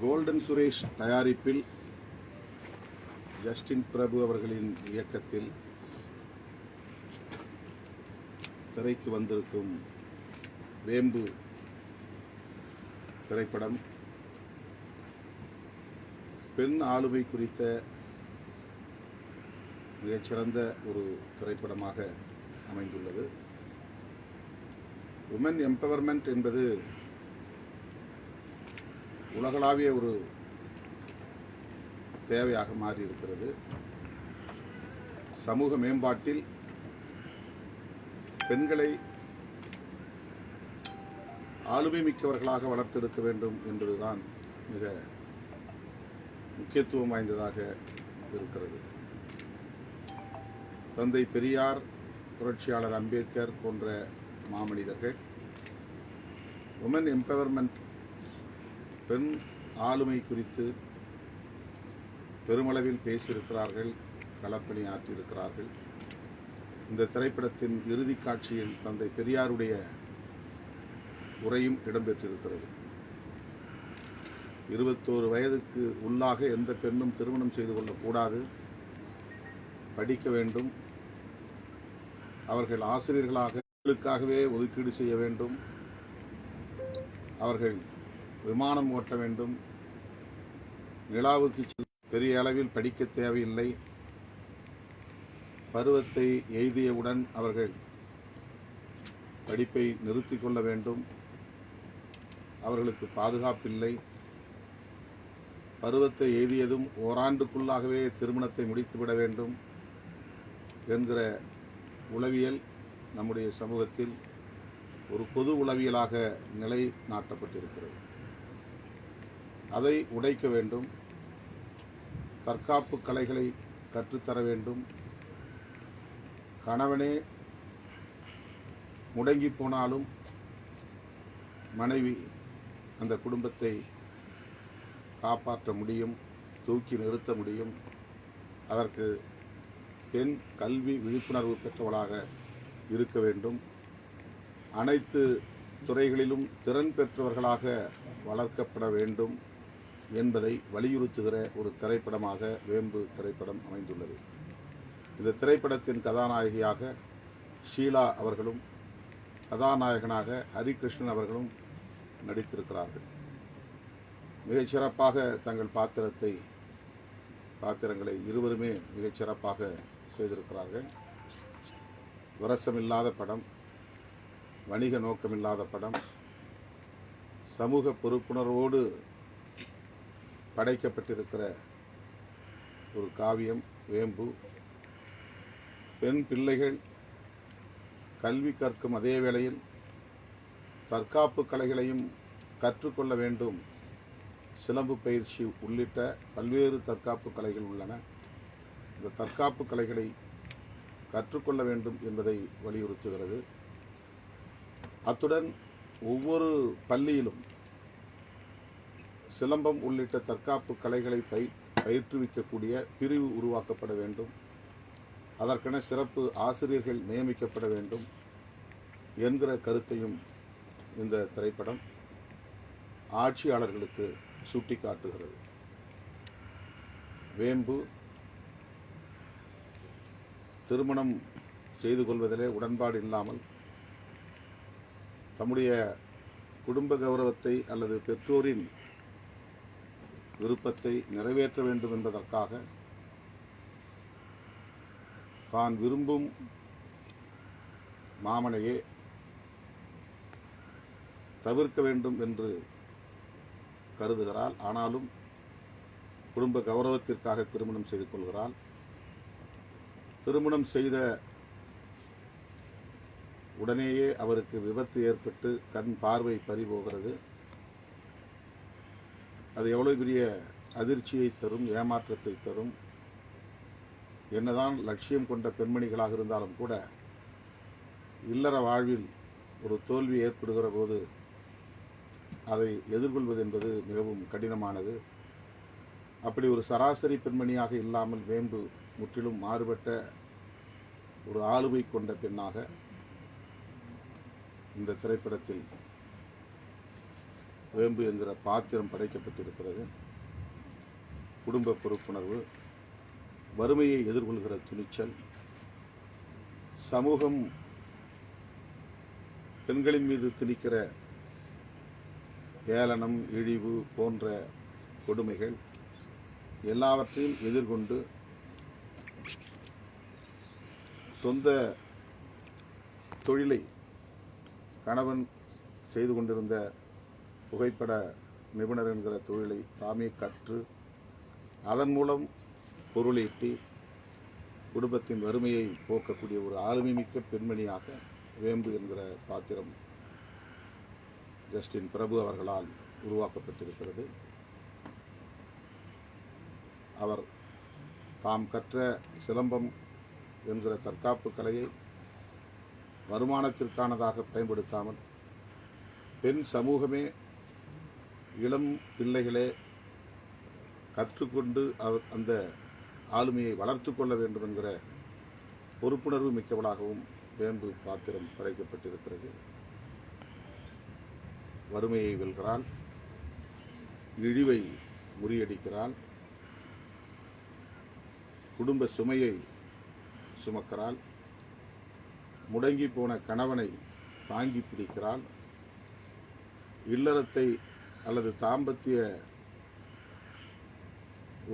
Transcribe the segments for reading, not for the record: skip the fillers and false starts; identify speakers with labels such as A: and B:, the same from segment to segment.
A: Golden Suresh தயாரிப்பில் Justin பிரபு அவர்களின் இயக்கத்தில் திரைக்கு வந்திருக்கும் வேம்பு திரைப்படம் பெண் ஆளுமை குறித்த மிகச்சிறந்த ஒரு திரைப்படமாக அமைந்துள்ளது. உமன் எம்பவர்மெண்ட் என்பது உலகளாவிய ஒரு தேவையாக மாறியிருக்கிறது. சமூக மேம்பாட்டில் பெண்களை ஆளுமை மிக்கவர்களாக வளர்த்தெடுக்க வேண்டும் என்பதுதான் மிக முக்கியத்துவம் வாய்ந்ததாக இருக்கிறது. தந்தை பெரியார், புரட்சியாளர் அம்பேத்கர் போன்ற மாமனிதர்கள் உமன் எம்பவர்மெண்ட் பெண் ஆளுமை குறித்து பெருமளவில் பேசியிருக்கிறார்கள், களப்பணி ஆற்றியிருக்கிறார்கள். இந்த திரைப்படத்தின் இறுதி காட்சியில் தந்தை பெரியாருடைய உரையும் இடம்பெற்றிருக்கிறது. 21 வயதுக்கு உள்ளாக எந்த பெண்ணும் திருமணம் செய்து கொள்ளக்கூடாது, படிக்க வேண்டும், அவர்கள் ஆசிரியர்களாகவே ஒதுக்கீடு செய்ய வேண்டும், அவர்கள் விமானம் ஓட்ட வேண்டும், நிலாவுக்கு பெரிய அளவில் படிக்க தேவையில்லை, பருவத்தை எய்தியவுடன் அவர்கள் படிப்பை நிறுத்திக் கொள்ள வேண்டும், அவர்களுக்கு பாதுகாப்பில்லை, பருவத்தை எய்தியதும் ஓராண்டுக்குள்ளாகவே திருமணத்தை முடித்துவிட வேண்டும் என்கிற உளவியல் நம்முடைய சமூகத்தில் ஒரு பொது உளவியலாக நிலை நாட்டப்பட்டிருக்கிறது. அதை உடைக்க வேண்டும், தற்காப்பு கலைகளை கற்றுத்தர வேண்டும், கணவனே முடங்கி போனாலும் மனைவி அந்த குடும்பத்தை காப்பாற்ற முடியும், தூக்கி நிறுத்த முடியும். அதற்கு பெண் கல்வி விழிப்புணர்வு பெற்றவளாக இருக்க வேண்டும், அனைத்து துறைகளிலும் திறன் பெற்றவர்களாக வளர்க்கப்பட வேண்டும் என்பதை வலியுறுத்துகிற ஒரு திரைப்படமாக வேம்பு திரைப்படம் அமைந்துள்ளது. இந்த திரைப்படத்தின் கதாநாயகியாக ஷீலா அவர்களும் கதாநாயகனாக ஹரிகிருஷ்ணன் அவர்களும் நடித்திருக்கிறார்கள். மிகச்சிறப்பாக தங்கள் பாத்திரங்களை இருவருமே மிகச்சிறப்பாக செய்திருக்கிறார்கள். விரசமில்லாத படம், வணிக நோக்கமில்லாத படம், சமூக பொறுப்புணர்வோடு படைக்கப்பட்டிருக்கிற ஒரு காவியம் வேம்பு. பெண் பிள்ளைகள் கல்வி கற்கும் அதே வேளையில் தற்காப்பு கலைகளையும் கற்றுக்கொள்ள வேண்டும். சிலம்பு பயிற்சி உள்ளிட்ட பல்வேறு தற்காப்பு கலைகள் உள்ளன. இந்த தற்காப்பு கலைகளை கற்றுக்கொள்ள வேண்டும் என்பதை வலியுறுத்துகிறது. அத்துடன் ஒவ்வொரு பள்ளியிலும் சிலம்பம் உள்ளிட்ட தற்காப்பு கலைகளை பயிற்றுவிக்கக்கூடிய பிரிவு உருவாக்கப்பட வேண்டும். அதற்கென சிறப்பு ஆசிரியர்கள் நியமிக்கப்பட வேண்டும் என்கிற கருத்தையும் இந்த திரைப்படம் ஆட்சியாளர்களுக்கு சுட்டிக்காட்டுகிறது. வேம்பு திருமணம் செய்து கொள்வதிலே உடன்பாடு இல்லாமல் தம்முடைய குடும்ப கௌரவத்தை அல்லது பெற்றோரின் விருப்பத்தை நிறைவேற்ற வேண்டும் என்பதற்காக தான் விரும்பும் மாமனையே தவிர்க்க வேண்டும் என்று கருதுகிறாள். ஆனாலும் குடும்ப கௌரவத்திற்காக திருமணம் செய்து கொள்கிறாள். திருமணம் செய்த உடனேயே அவருக்கு விபத்து ஏற்பட்டு கண் பார்வை பறிபோகிறது. அது எவ்வளவு பெரிய அதிர்ச்சியை தரும், ஏமாற்றத்தை தரும். என்னதான் லட்சியம் கொண்ட பெண்மணிகளாக இருந்தாலும் கூட இல்லற வாழ்வில் ஒரு தோல்வி ஏற்படுகிற போது அதை எதிர்கொள்வது என்பது மிகவும் கடினமானது. அப்படி ஒரு சராசரி பெண்மணியாக இல்லாமல் வேம்பு முற்றிலும் மாறுபட்ட ஒரு ஆளுமை கொண்ட பெண்ணாக இந்த திரைப்படத்தில் வேம்பு என்கிற பாத்திரம் படைக்கப்பட்டிருக்கிறது. குடும்ப பொறுப்புணர்வு, வறுமையை எதிர்கொள்கிற துணிச்சல், சமூகம் பெண்களின் மீது திணிக்கிற ஏளனம், இழிவு போன்ற கொடுமைகள் எல்லாவற்றையும் எதிர்கொண்டு சொந்த தொழிலை கணவன் செய்து கொண்டிருந்த புகைப்பட நிபுணர் என்கிற தொழிலை தாமே கற்று அதன் மூலம் பொருளீட்டி குடும்பத்தின் வறுமையை போக்கக்கூடிய ஒரு ஆளுமைமிக்க பெண்மணியாக வேம்பு என்கிற பாத்திரம் ஜஸ்டின் பிரபு அவர்களால் உருவாக்கப்பட்டிருக்கிறது. அவர் தாம் கற்ற சிலம்பம் என்கிற தற்காப்பு கலையை வருமானத்திற்கானதாக பயன்படுத்தாமல் பெண் சமூகமே, இளம் பிள்ளைகளே கற்றுக்கொண்டு அந்த ஆளுமையை வளர்த்து கொள்ள வேண்டும் என்கிற பொறுப்புணர்வு மிக்கவளாகவும் வேம்பு பாத்திரம் படைக்கப்பட்டிருக்கிறது. வறுமையை வெல்கிறாள், இழிவை முறியடிக்கிறாள், குடும்ப சுமையை சுமக்கிறாள், முடங்கி போன கணவனை தாங்கி பிடிக்கிறாள், இல்லறத்தை அல்லது தாம்பத்திய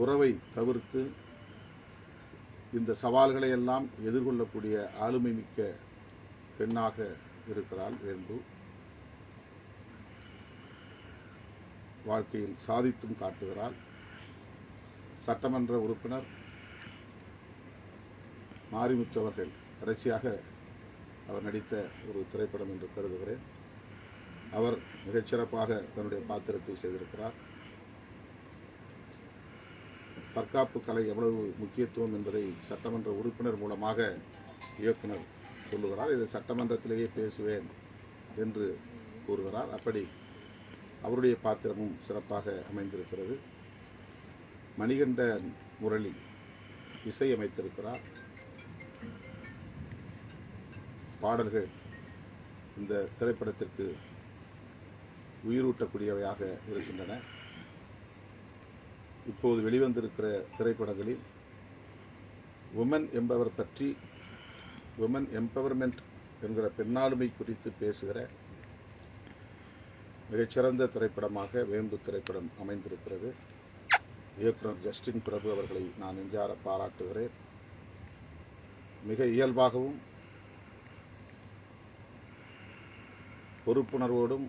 A: உறவை தவிர்த்து இந்த சவால்களை எல்லாம் எதிர்கொள்ளக்கூடிய ஆளுமை மிக்க பெண்ணாக இருக்கிறாள் வேம்பு. வாழ்க்கையில் சாதித்தும் காட்டுகிறாள். சட்டமன்ற உறுப்பினர் மாரிமுத்து அவர்கள் கடைசியாக அவர் நடித்த ஒரு திரைப்படம் என்று கருதுகிறேன். அவர் மிகச்சிறப்பாக தன்னுடைய பாத்திரத்தை செய்திருக்கிறார். தற்காப்பு கலை எவ்வளவு முக்கியத்துவம் என்பதை சட்டமன்ற உறுப்பினர் மூலமாக இயக்குனர் சொல்லுகிறார். இதை சட்டமன்றத்திலேயே பேசுவேன் என்று கூறுகிறார். அப்படி அவருடைய பாத்திரமும் சிறப்பாக அமைந்திருக்கிறது. மணிகண்ட முரளி இசையமைத்திருக்கிறார். பாடல்கள் இந்த திரைப்படத்திற்கு உயிரூட்டக்கூடியவையாக இருக்கின்றன. இப்போது வெளிவந்திருக்கிற திரைப்படங்களில் உமன் என்பவர் பற்றி, உமன் எம்பவர்மெண்ட் என்கிற பெண்ணாளுமை குறித்து பேசுகிற மிகச்சிறந்த திரைப்படமாக வேம்பு திரைப்படம் அமைந்திருக்கிறது. இயக்குனர் ஜஸ்டின் பிரபு அவர்களை நான் நெஞ்சார பாராட்டுகிறேன். மிக இயல்பாகவும் பொறுப்புணர்வோடும்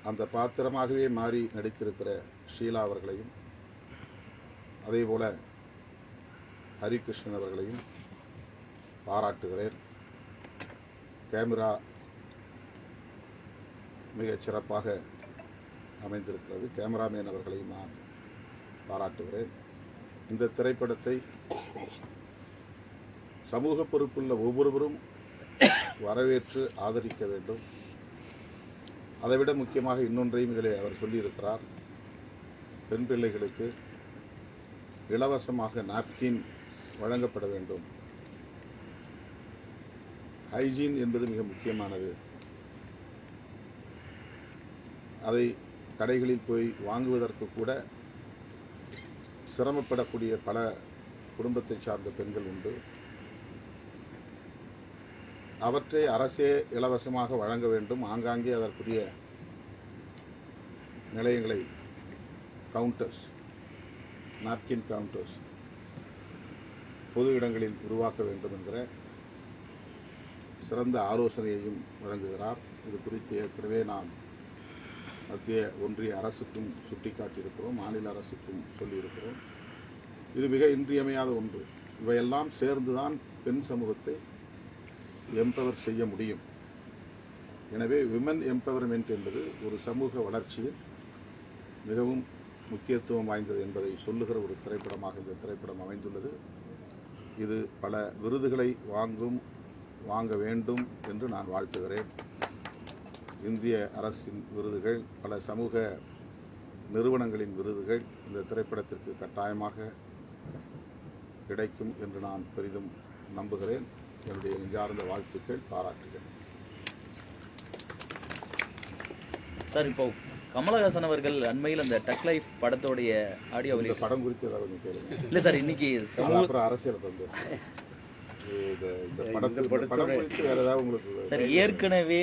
A: அந்த பாத்திரமாகவே மாறி நடித்திருக்கிற ஷீலா அவர்களையும், அதேபோல ஹரிகிருஷ்ணன் அவர்களையும் பாராட்டுகிறேன். கேமரா மிகச் சிறப்பாக அமைந்திருக்கிறது. கேமராமேன் அவர்களையும் நான் பாராட்டுகிறேன். இந்த திரைப்படத்தை சமூக பொறுப்புள்ள ஒவ்வொருவரும் வரவேற்று ஆதரிக்க வேண்டும். அதைவிட முக்கியமாக இன்னொன்றையும் இதில் அவர் சொல்லியிருக்கிறார். பெண் பிள்ளைகளுக்கு இலவசமாக நாப்கின் வழங்கப்பட வேண்டும். ஹைஜீன் என்பது மிக முக்கியமானது. அதை கடைகளில் போய் வாங்குவதற்கு கூட சிரமப்படக்கூடிய பல குடும்பத்தை சார்ந்த பெண்கள் உண்டு. அவற்றை அரசே இலவசமாக வழங்க வேண்டும். ஆங்காங்கே அதற்குரிய நிலையங்களை, கவுண்டர்ஸ், நாப்கின் கவுண்டர்ஸ் பொது இடங்களில் உருவாக்க வேண்டும் என்கிற சிறந்த ஆலோசனையையும் வழங்குகிறார். இது குறித்து ஏற்கனவே நாம் மத்திய ஒன்றிய அரசுக்கும் சுட்டிக்காட்டியிருக்கிறோம், மாநில அரசுக்கும் சொல்லியிருக்கிறோம். இது மிக இன்றியமையாத ஒன்று. இவையெல்லாம் சேர்ந்துதான் பெண் சமூகத்தை எம்பவர் செய்ய முடியும். எனவே விமன் எம்பவர்மெண்ட் என்பது ஒரு சமூக வளர்ச்சியில் மிகவும் முக்கியத்துவம் வாய்ந்தது என்பதை சொல்லுகிற ஒரு திரைப்படமாக இந்த திரைப்படம் அமைந்துள்ளது. இது பல விருதுகளை வாங்க வேண்டும் என்று நான் வாழ்த்துகிறேன். இந்திய அரசின் விருதுகள், பல சமூக நிறுவனங்களின் விருதுகள் இந்த திரைப்படத்திற்கு கட்டாயமாக கிடைக்கும் என்று நான் பெரிதும் நம்புகிறேன். என்னுடைய நெஞ்சார்ந்த வாழ்த்துக்கள், பாராட்டுகள்.
B: சார், இப்போ கமலஹாசன் அவர்கள் அண்மையில் அந்த டக் லைஃப் படத்தோடைய ஆடியோ
A: இந்த படம் குறித்து ஏதாவது கேளுங்க.
B: இல்லை சார், இன்னைக்கு
A: அப்புறம் அரசியல் வந்து
B: சார், ஏற்கனவே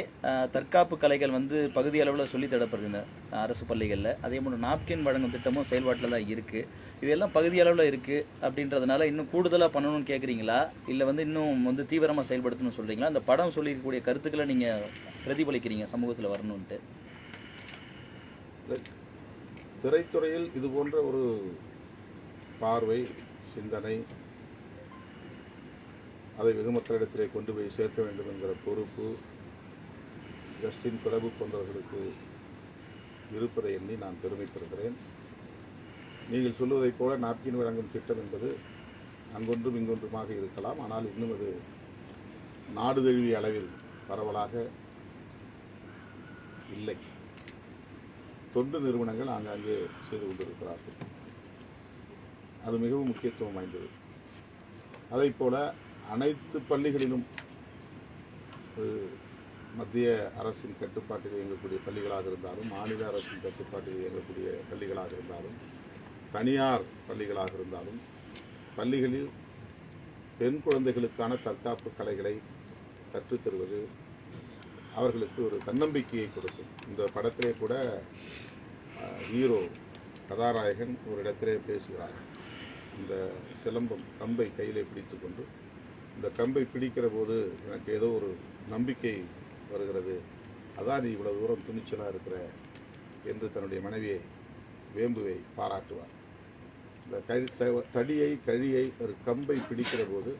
B: தற்காப்பு கலைகள் வந்து பகுதி அளவில் சொல்லி தரப்படுகின்றன அரசு பள்ளிகளில். அதே போல நாப்கின் வழங்கும் திட்டமும் செயல்பாட்டில் தான் இருக்கு. இதெல்லாம் பகுதி அளவில் இருக்கு அப்படின்றதுனால இன்னும் கூடுதலாக பண்ணணும்னு கேட்குறீங்களா, இல்லை வந்து இன்னும் வந்து தீவிரமாக செயல்படுத்தணும்னு சொல்றீங்களா? அந்த படம் சொல்லியிருக்கக்கூடிய கருத்துக்களை நீங்க பிரதிபலிக்கிறீங்க சமூகத்தில் வரணும்ட்டு.
A: திரைத்துறையில் இது போன்ற ஒரு பார்வை, சிந்தனை, அதை வெகுமக்களிடத்திலே கொண்டு போய் சேர்க்க வேண்டும் என்கிற பொறுப்பு ஜஸ்டின் பிரபு போன்றவர்களுக்கு இருப்பதை எண்ணி நான் பெருமைப்படுகிறேன். நீங்கள் சொல்வதைப் போல நாப்கின் வழங்கும் திட்டம் என்பது அங்கொன்றும் இங்கொன்றுமாக இருக்கலாம். ஆனால் இன்னும் அது நாடு தழுவிய அளவில் பரவலாக இல்லை. தொண்டு நிறுவனங்கள் ஆங்காங்கே செய்து கொண்டிருக்கிறார்கள். அது மிகவும் முக்கியத்துவம் வாய்ந்தது. அதை போல அனைத்து பள்ளிகளிலும் மத்திய அரசின் கட்டுப்பாட்டில் இயங்கக்கூடிய பள்ளிகளாக இருந்தாலும், மாநில அரசின் கட்டுப்பாட்டில் இயங்கக்கூடிய பள்ளிகளாக இருந்தாலும், தனியார் பள்ளிகளாக இருந்தாலும், பள்ளிகளில் பெண் குழந்தைகளுக்கான தற்காப்பு கலைகளை கற்றுத்தருவது அவர்களுக்கு ஒரு தன்னம்பிக்கையை கொடுக்கும். இந்த படத்திலே கூட ஹீரோ கதாநாயகன் ஒரு இடத்திலே பேசுகிறார். இந்த சிலம்பம் கம்பை கையிலே பிடித்துக்கொண்டு, இந்த கம்பை பிடிக்கிற போது எனக்கு ஏதோ ஒரு நம்பிக்கை வருகிறது, அதான் நீ இவ்வளவு தூரம் துணிச்சலாக இருக்கிற என்று தன்னுடைய மனைவியை வேம்புவை பாராட்டுவார். இந்த தடியை கழியை ஒரு கம்பை பிடிக்கிற போது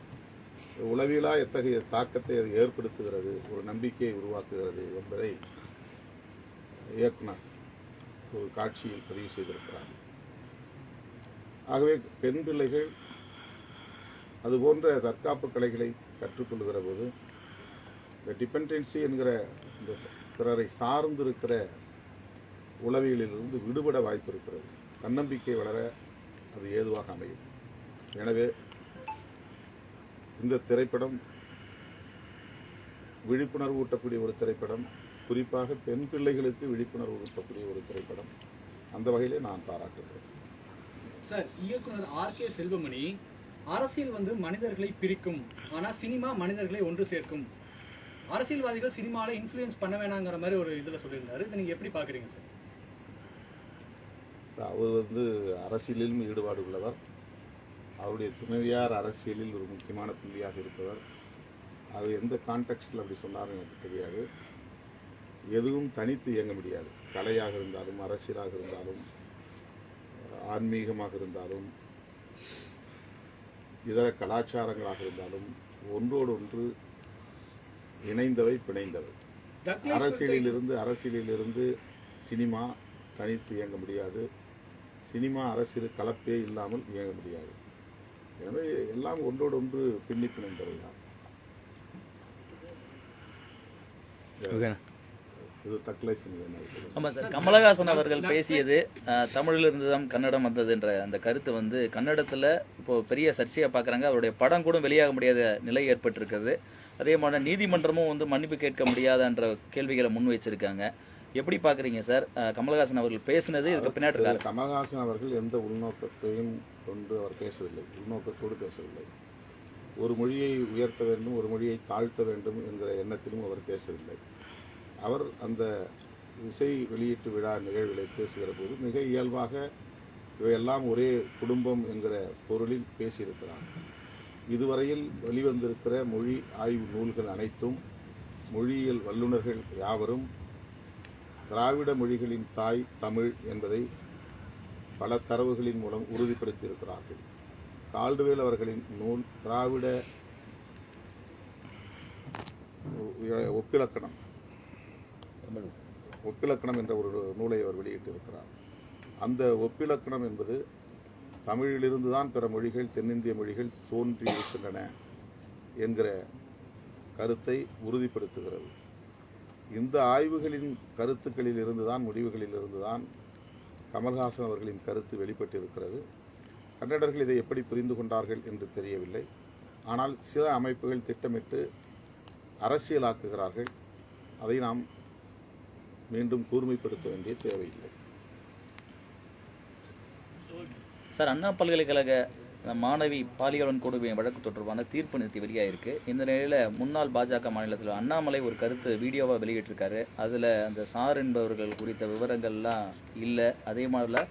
A: உளவிலா எத்தகைய தாக்கத்தை அது ஏற்படுத்துகிறது, ஒரு நம்பிக்கையை உருவாக்குகிறது என்பதை இயக்குனர் ஒரு காட்சியில் பதிவு செய்திருக்கிறார். ஆகவே பெண் பிள்ளைகள் அதுபோன்ற தற்காப்பு கலைகளை கற்றுக்கொள்கிற போது இந்த டிபெண்டன்சி என்கிற இந்த பிறரை சார்ந்திருக்கிற உளவியலிலிருந்து விடுபட வாய்ப்பு இருக்கிறது. தன்னம்பிக்கை வளர அது ஏதுவாக அமையும். எனவே இந்த திரைப்படம் விழிப்புணர்வு ஊட்டக்கூடிய ஒரு திரைப்படம், குறிப்பாக பெண் பிள்ளைகளுக்கு விழிப்புணர்வு ஊட்டக்கூடிய ஒரு திரைப்படம். அந்த வகையிலே நான் பாராட்டுகிறேன்.
C: சார், இயக்குனர் R.K. செல்வமணி அரசியல் வந்து மனிதர்களை பிரிக்கும், ஆனா சினிமா மனிதர்களை ஒன்று சேர்க்கும், அரசியல்வாதிகள் சினிமாவில் இன்ஃப்ளூயன்ஸ் பண்ண வேணாங்கிற மாதிரி ஒரு இதில் சொல்லியிருந்தாரு. இதை நீங்க எப்படி பாக்குறீங்க சார்?
A: அவர் வந்து அரசியலிலும் ஈடுபாடு உள்ளவர். அவருடைய துணைவியார் அரசியலில் ஒரு முக்கியமான புள்ளியாக இருப்பவர். அவர் எந்த கான்டெக்ஸ்டில் அப்படி சொன்னாலும் எனக்கு தெரியாது. எதுவும் தனித்து இயங்க முடியாது. கலையாக இருந்தாலும், அரசியலாக இருந்தாலும், ஆன்மீகமாக இருந்தாலும், இதர கலாச்சாரங்களாக இருந்தாலும் ஒன்றோடு ஒன்று இணைந்தவை, பிணைந்தவை. அரசியலிலிருந்து சினிமா தனித்து இயங்க முடியாது. சினிமா அரசியல் கலப்பே இல்லாமல் இயங்க முடியாது. எனவே எல்லாம் ஒன்றோடு ஒன்று பின்னி பிணைந்தவை தான்.
B: ஆமா சார், கமலஹாசன் அவர்கள் பேசியது தமிழிலிருந்து தான் கன்னடம் வந்தது என்ற அந்த கருத்து வந்து கன்னடத்துல இப்போ பெரிய சர்ச்சையா பாக்குறாங்க. அவருடைய படம் கூட வெளியாக முடியாத நிலை ஏற்பட்டிருக்கிறது. அதே மாதிரி நீதிமன்றமும் வந்து மன்னிப்பு கேட்க முடியாத என்ற கேள்விகளை முன் வச்சிருக்காங்க. எப்படி பாக்குறீங்க சார் கமலஹாசன் அவர்கள் பேசினது? இதுக்கு பின்னாடி
A: கமலஹாசன் அவர்கள் எந்த உள்நோக்கத்தையும் கொண்டு அவர் பேசவில்லை, உள்நோக்கத்தோடு பேசவில்லை. ஒரு மொழியை உயர்த்த வேண்டும், ஒரு மொழியை தாழ்த்த வேண்டும் என்கிற எண்ணத்திலும் அவர் பேசவில்லை. அவர் அந்த இசை வெளியீட்டு விழா நிகழ்வுகளை பேசுகிற போது மிக இயல்பாக இவையெல்லாம் ஒரே குடும்பம் என்கிற பொருளில் பேசியிருக்கிறார். இதுவரையில் வெளிவந்திருக்கிற மொழி ஆய்வு நூல்கள் அனைத்தும் மொழியியல் வல்லுநர்கள் யாவரும் திராவிட மொழிகளின் தாய் தமிழ் என்பதை பல தரவுகளின் மூலம் உறுதிப்படுத்தியிருக்கிறார்கள். கால்டுவேல் அவர்களின் நூல் திராவிட ஒப்பிலக்கணம் என்ற ஒரு நூலை அவர் வெளியிட்டிருக்கிறார். அந்த ஒப்பிலக்கணம் என்பது தமிழிலிருந்து தான் பிற மொழிகள், தென்னிந்திய மொழிகள் தோன்றி இருக்கின்றன என்கிற கருத்தை உறுதிப்படுத்துகிறது. இந்த ஆய்வுகளின் கருத்துக்களில் இருந்துதான், முடிவுகளில் இருந்துதான் கமல்ஹாசன் அவர்களின் கருத்து வெளிப்பட்டிருக்கிறது. கன்னடர்கள் இதை எப்படி புரிந்து கொண்டார்கள் என்று தெரியவில்லை. ஆனால் சில அமைப்புகள் திட்டமிட்டு அரசியலாக்குகிறார்கள். அதை நாம் மீண்டும் கூர்மைப்படுத்த வேண்டிய தேவையில்லை.
B: சார், அண்ணா பல்கலைக்கழக மாணவி பாலியல் வன்கொடுமை வழக்கு தொடர்பான தீர்ப்பு நேற்று வெளியாயிருக்கு. இந்த நிலையில முன்னாள் பாஜக மாநிலத்தில் அண்ணாமலை ஒரு கருத்து வீடியோவா வெளியிட்டிருக்காரு. அதுல அந்த சார் என்பவர்கள் குறித்த விவரங்கள்லாம் இல்லை. அதே மாதிரில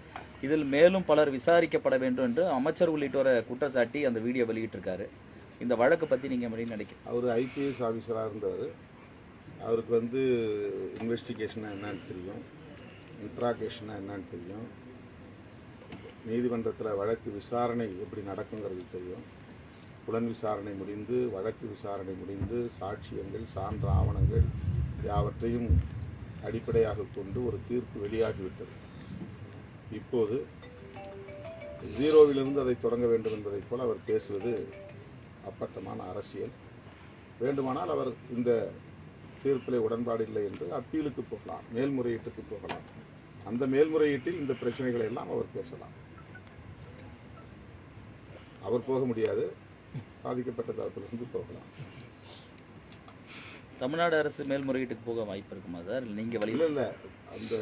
B: இதில் மேலும் பலர் விசாரிக்கப்பட வேண்டும் என்று அமைச்சர் உள்ளிட்டோரை குற்றச்சாட்டி அந்த வீடியோ வெளியிட்டிருக்காரு. இந்த வழக்கு பத்தி நீங்க எப்படி நினைக்கிறீங்க?
A: அவர் ஐபிஎஸ் ஆஃபீஸராக இருந்தவர். அவருக்கு இன்வெஸ்டிகேஷனா என்னன்னு தெரியும், இன்ட்ராகேஷனா என்னன்னு தெரியும், நீதிமன்றத்தில் வழக்கு விசாரணை எப்படி நடக்குங்கிறது தெரியும். புலன் விசாரணை முடிந்து, வழக்கு விசாரணை முடிந்து, சாட்சியங்கள், சான்று ஆவணங்கள் யாவற்றையும் அடிப்படையாக கொண்டு ஒரு தீர்ப்பு வெளியாகிவிட்டது. இப்போது ஜீரோவிலிருந்து அதை தொடங்க வேண்டும் என்பதைப் போல அவர் பேசுவது அப்பட்டமான அரசியல். வேண்டுமானால் அவர் இந்த தீர்ப்பிலே உடன்பாடு இல்லை என்று அப்பீலுக்கு போகலாம், மேல்முறையீட்டுக்கு போகலாம். அந்த மேல்முறையீட்டில் இந்த பிரச்சனைகளை எல்லாம் அவர் பேசலாம். அவர் போக முடியாது, பாதிக்கப்பட்ட தரப்பிலிருந்து போகலாம்.
B: தமிழ்நாடு அரசு மேல்முறையீட்டுக்கு போக வாய்ப்பு இருக்குமா சார்? நீங்க வழி
A: இல்லை, அந்த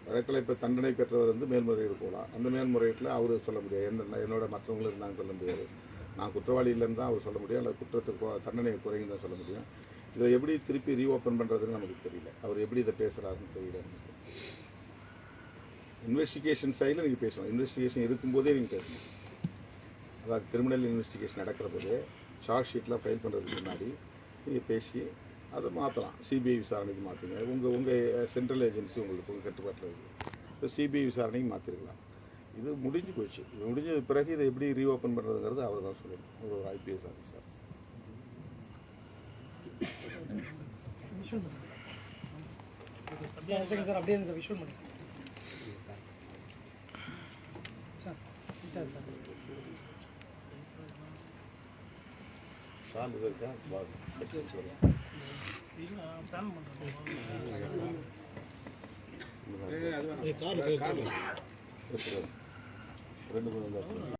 A: வழக்கில் இப்போ தண்டனை பெற்றவர் மேல்முறையீடு போகலாம். அந்த மேல்முறையீட்டில் அவர் சொல்ல முடியாது, என்னோட மற்றவங்களும் இருந்தாங்க சொல்ல முடியாது. நான் குற்றவாளி இல்லைன்னு தான் அவர் சொல்ல முடியும், அல்லது குற்றத்துக்கு தண்டனை குறையும் தான் சொல்ல முடியும். இதை எப்படி திருப்பி ரீஓப்பன் பண்ணுறதுன்னு நமக்கு தெரியல. அவர் எப்படி இதை பேசுகிறாருன்னு தெரியல. இன்வெஸ்டிகேஷன் சைடில் நீங்கள் பேசணும். இன்வெஸ்டிகேஷன் இருக்கும்போதே நீங்கள் பேசணும். அதாவது கிரிமினல் இன்வெஸ்டிகேஷன் நடக்கிற போது சார்ஜ் ஷீட்லாம் ஃபைல் பண்ணுறதுக்கு முன்னாடி நீங்கள் பேசி அதை மாற்றலாம். சிபிஐ விசாரணைக்கு மாற்றுங்க. உங்கள் சென்ட்ரல் ஏஜென்சி உங்களுக்கு உங்கள் கட்டுப்பாட்டில் இருக்குது. இப்போ சிபிஐ விசாரணைக்கு மாற்றிருக்கலாம். இது முடிஞ்சு போச்சு. இது முடிஞ்ச பிறகு இதை எப்படி ரீஓப்பன் பண்ணுறதுங்கிறது அவர் தான் சொல்லணும், ஒரு ஐபிஎஸ் ஆஃபீஸர்.
D: சார் அப்படியே சார் விஷுவல் பண்ணி
A: ஷால் இது இருக்கா? ரெண்டு மூணு